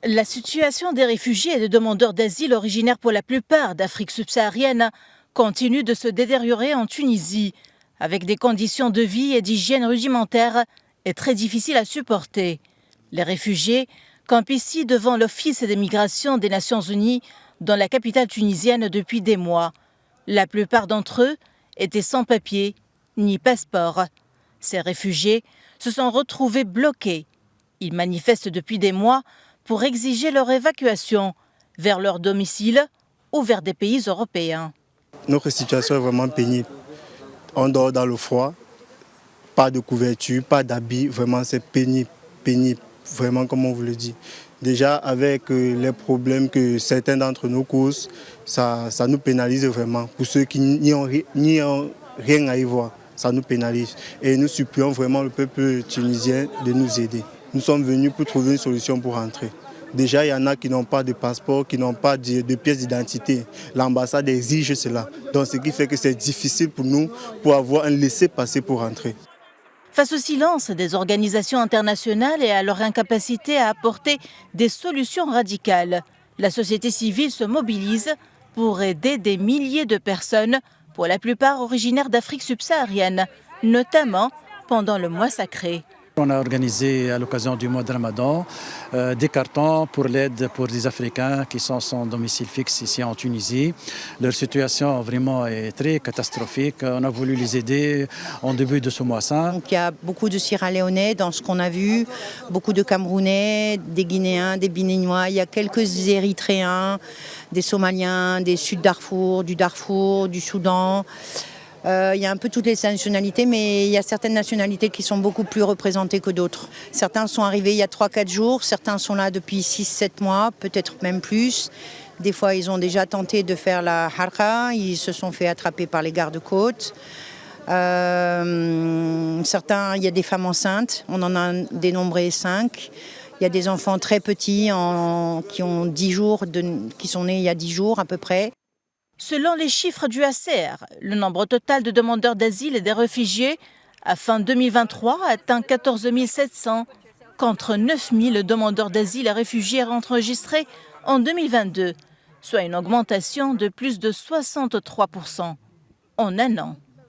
La situation des réfugiés et des demandeurs d'asile originaires pour la plupart d'Afrique subsaharienne continue de se détériorer en Tunisie, avec des conditions de vie et d'hygiène rudimentaires et très difficiles à supporter. Les réfugiés campent ici devant l'Office des migrations des Nations Unies dans la capitale tunisienne depuis des mois. La plupart d'entre eux étaient sans papier ni passeport. Ces réfugiés se sont retrouvés bloqués. Ils manifestent depuis des mois pour exiger leur évacuation vers leur domicile ou vers des pays européens. Notre situation est vraiment pénible. On dort dans le froid, pas de couverture, pas d'habits, vraiment c'est pénible, vraiment comme on vous le dit. Déjà avec les problèmes que certains d'entre nous causent, ça nous pénalise vraiment. Pour ceux qui n'y ont rien à y voir, ça nous pénalise. Et nous supplions vraiment le peuple tunisien de nous aider. Nous sommes venus pour trouver une solution pour rentrer. Déjà, il y en a qui n'ont pas de passeport, qui n'ont pas de pièces d'identité. L'ambassade exige cela. Donc, ce qui fait que c'est difficile pour nous pour avoir un laissez-passer pour rentrer. Face au silence des organisations internationales et à leur incapacité à apporter des solutions radicales, la société civile se mobilise pour aider des milliers de personnes, pour la plupart originaires d'Afrique subsaharienne, notamment pendant le mois sacré. On a organisé à l'occasion du mois de Ramadan des cartons pour l'aide pour les Africains qui sont sans domicile fixe ici en Tunisie. Leur situation vraiment est très catastrophique. On a voulu les aider en début de ce mois saint. Donc, il y a beaucoup de Sierra-Léonais dans ce qu'on a vu, beaucoup de Camerounais, des Guinéens, des Béninois. Il y a quelques Érythréens, des Somaliens, des Sud-Darfour, du Soudan. Il y a un peu toutes les nationalités, mais il y a certaines nationalités qui sont beaucoup plus représentées que d'autres. Certains sont arrivés il y a 3-4 jours, certains sont là depuis 6-7 mois, peut-être même plus. Des fois, ils ont déjà tenté de faire la harqa, ils se sont fait attraper par les gardes-côtes. Certains, il y a des femmes enceintes, on en a dénombré 5. Il y a des enfants très petits qui ont 10 jours, qui sont nés il y a 10 jours à peu près. Selon les chiffres du HCR, le nombre total de demandeurs d'asile et des réfugiés à fin 2023 atteint 14 700, contre 9 000 demandeurs d'asile et réfugiés enregistrés en 2022, soit une augmentation de plus de 63% en un an.